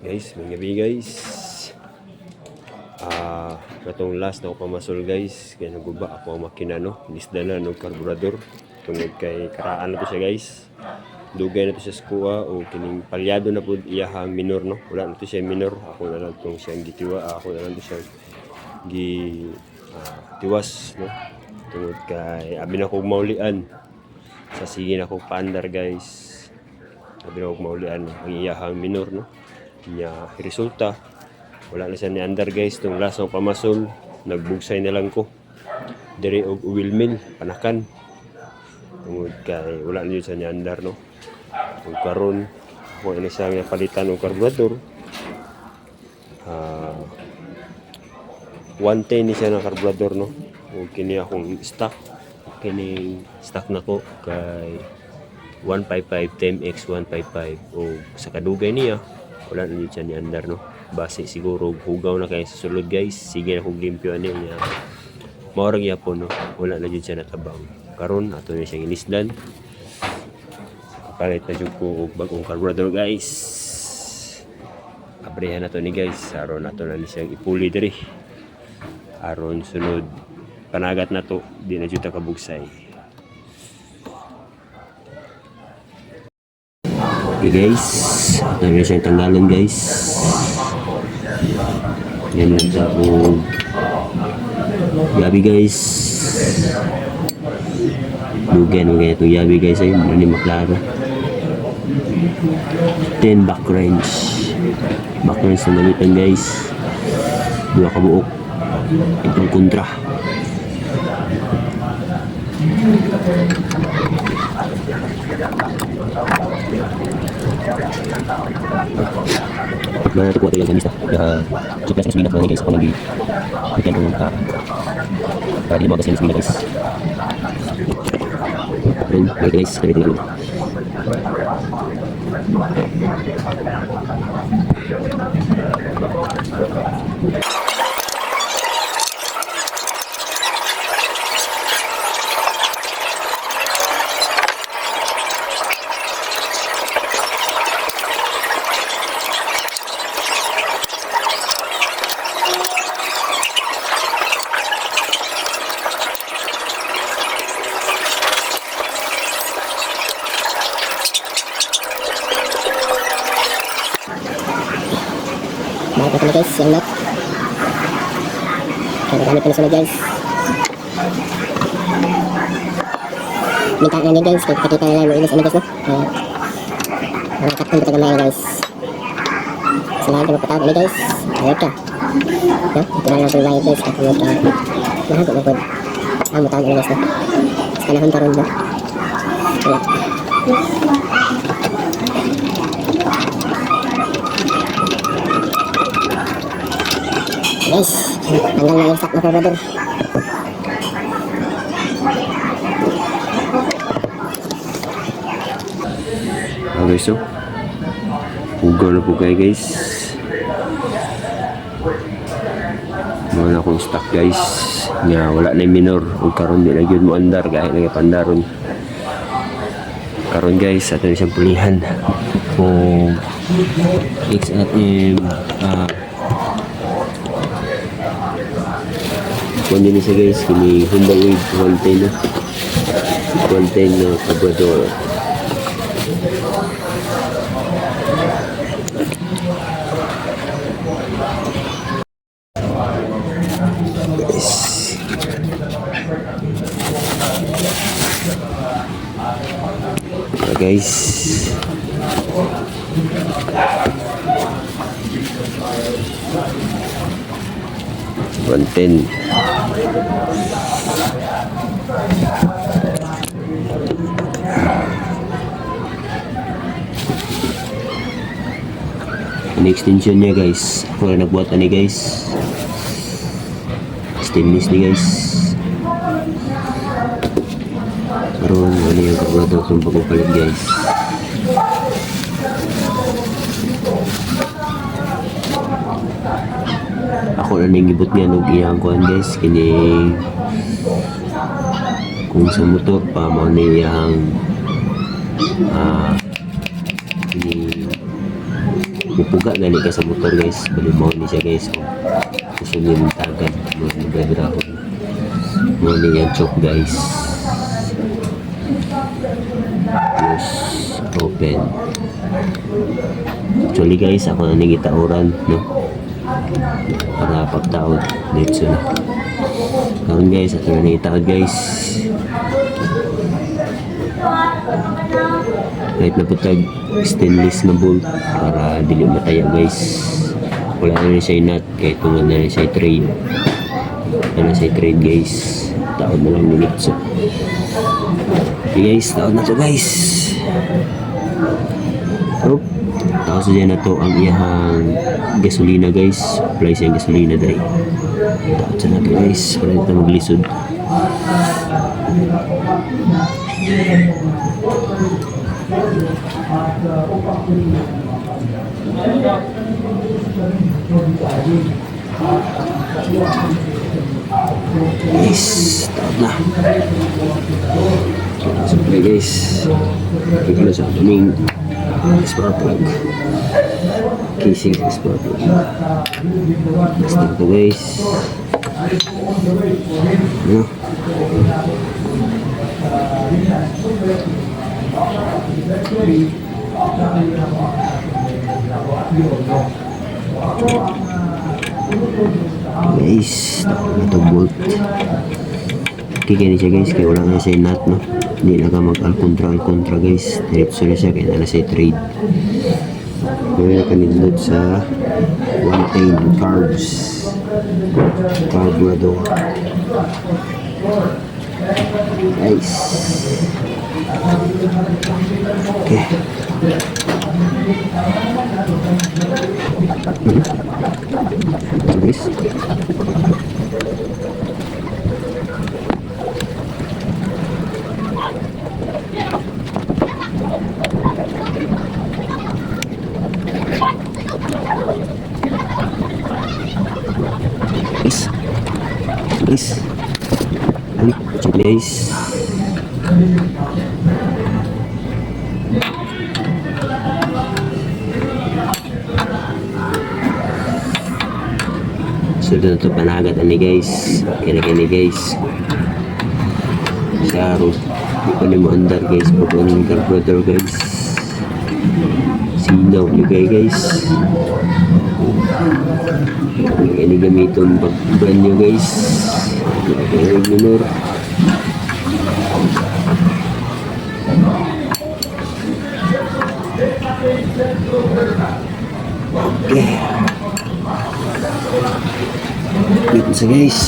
Guys, may gabi guys. Katong last na ako pamasol guys. Kaya naguba ako ang makina no. Lisda na no karburador. Tungod kay karaan na to siya guys. Dugay na to siya skuha o kining palyado na po iyahang minor no. Wala na to siya minor. Ako na lang itong siyang gitiwa. Ako na lang to siyang tiwas no. Tungod kay abi na kong maulian. Sa sige na kong paandar guys. Abi na kong maulian ang iyahang minor no. Nya resulta wala na siya ni andar guys. Itong last ng pamasol nagbugsay na lang ko diri og oil mill panakan tungod kay wala na yun siya ni andar no. Kung karon ako na siya nga palitan og karburador 110 ni siya ng karburador no. O kini akong stock na ko kay 155 TMX 155 o sa kadugay niya wala na yun siya ni andar no. Base siguro hugaw na kayo sa sulod guys. Sige na kong limpyo ano niya. Maurang yapon no. Wala na yun siya natabang. Karon ato na siyang inisdan. Kapalit na dyan ko bagong karburador guys. Abrihan na to ni guys. Aron ato na siyang ipuli diri. Aron sunod panagat na to. Di na dyan kabugsay. Okay guys, ito na siyang tanggalan guys. Yan lang sa akong yabi guys. Lugan mo itong yabi guys ay hindi maklaro. 10 back range na namitan guys. 2 kabuok. Itong kontra. Mana tu kuat dia gamis dah. Dah 11 minit lagi guys. Kalau lagi kita tunggu di 15 minit guys. Dan baik guys, kita tunggu. Baik na guys, yung lock. Kaya nagamit ko na sunod guys. Minta na niya guys, kaya pakita na lang mo ilis ano guys no. Mga kapton ito gamay guys. Selain ko magpatawag na guys. Ayot ka. No? Ito na lang po live guys. Kapag mahagot na po. Mo tawag na guys no. Sa kanahon karon no. Wala. Guys, tanggal na yung stock na karburador. Okay so hugaw na po kayo guys. Wala akong stock guys nga wala na yung minor o karon di na yun mo andar kahit nagapandaron. Karon guys ato na siyang pulihan kung XRM kung din siya guys kini Honda Wave 110 na karburador. Guys, Content. Ini extension niya guys. Ako na nagbuhat ni guys. Stainless ni guys. Karon ano yung karburador itong pagpapalit guys. Ako na nangibot niya nung iyang kuhan guys. Kini kung sa motor pa mga niyang kini Pupuga gani ka sa motor guys. Balimaw ni siya guys. Gusto niyo yung tagad. Magagrahon. Muna yung choke guys. Close. Open. Actually guys, ako na nangitauran, no? Para pagtaod. Dito na. Karon guys, ako na nangitaod guys. Kahit naputag stainless na bolt para dili mataya guys. Wala na siya nut kahit kung na siya trade. Wala na siya trade guys. Taon na lang nilipso. Okay guys, taon na to guys. Oh, tapos dyan na to ang iyahang gasolina guys. Apply siya ang gasolina dahil. Taon siya na to guys. Para ito maglisod. Guys, taon na. Supply guys. Ito na sa aming spark plug. Casing spark plug. Stick to guys. Ano? Guys, ito bolt. Kaya siya guys, kaya wala na siya nut, no? Hindi na ka mag-alcontra guys. Diretso na siya, kaya na siya trade. Kaya kanindot sa 110 carbs. Carburetor. Guys. Okay. So guys. Guys. Guys. So dito na ito panagat ani guys. Kaya guys. Saro. Hindi ko na mo andar guys. Pagkuhan ng carburetor guys. Sinaw ligay guys. Ini gamiton pag brand new guys. Kaya minor. Okay. Dito sa guys.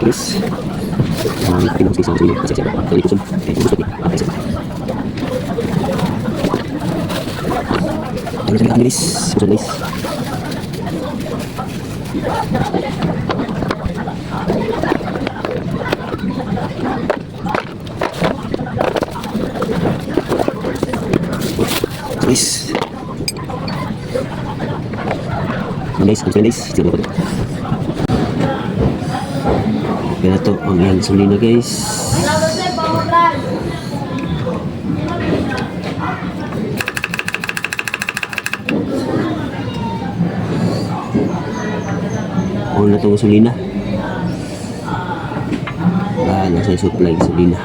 Terus pinang sisa sini kasi siya kaya kusum kaya gusto niya kasi ano sa guys so guys guys sino ko kaya to ang iyang gasolina guys. On na itong gasolina. Nasa supply gasolina.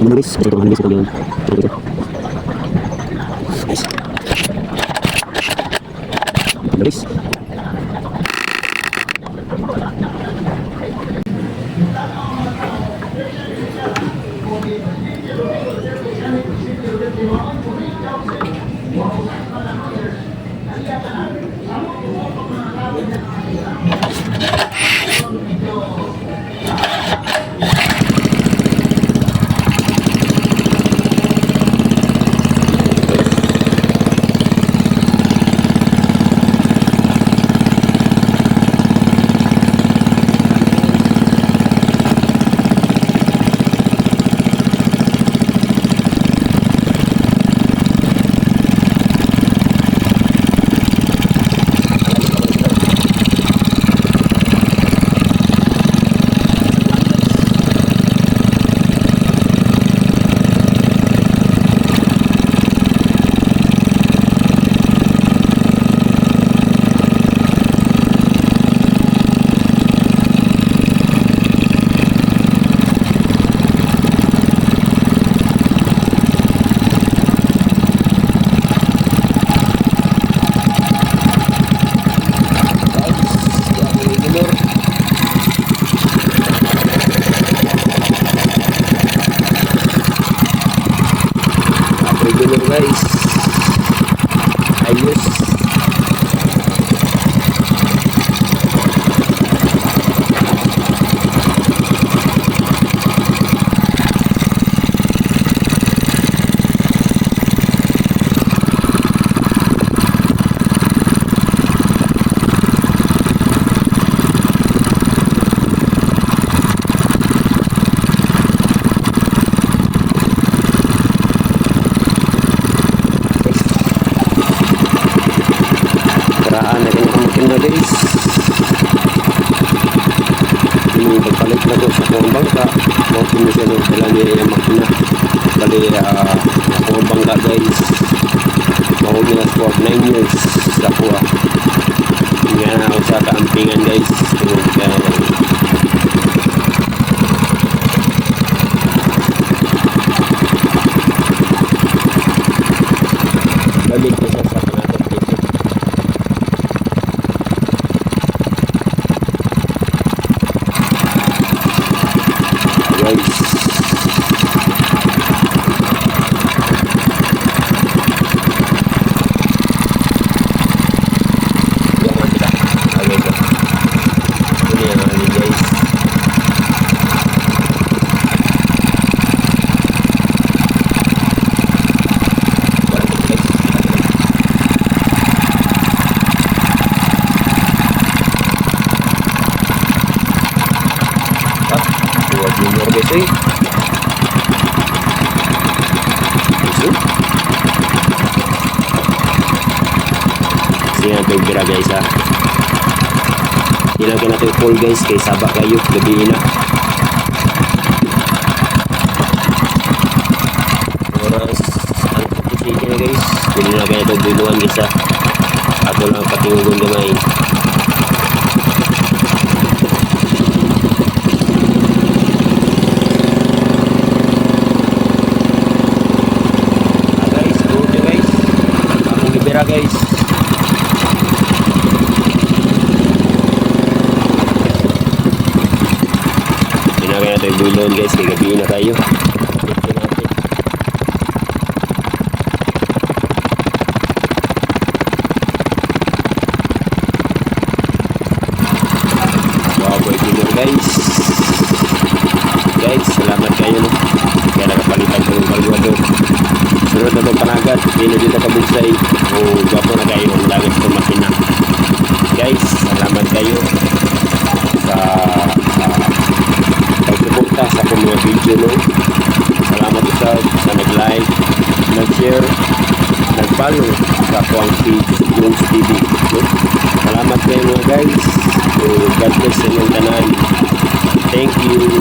Guys, ito ang guys ito yung guys. na guys. Yung pagpalit na ko sa kuwang bangka, okay na siya nung kailan niya yung makina. Bali, kuwang bangka guys. Mahuli na sa 9 years sa kuwa. Nga na ako sa kaampingan guys. Tungod kaya balik ko siya sa pangatap dito. Guys. Jangan kita. Agak itu. Ini yang ini guys. Dua junior guys eh. Isu. Sini natin kira guys ha. Ilagyan natin full guys kay sabak kayo gabi na. Oras ang pupusin na guys. Pwede na kaya ito binuan guys ha. Ako lang patingugon gamay. Guys, pinagay natin yung bulon guys, kay gabi na tayo. Wow, boy bulon guys. Guys, salamat kayo no. Kaya nakapalitan ko yung kalwado. Sunod na itong panagat, hindi na dito kabugsay. O gwapo na kayo, ang langit ko makina. Guys, salamat kayo sa pagsuporta sa akong mga video no. Salamat usap sa nag-like, nag-share, nag-follow sa akong page Jones TV no? Salamat kayo mga guys. So, God bless sa inyong tanan. Thank you.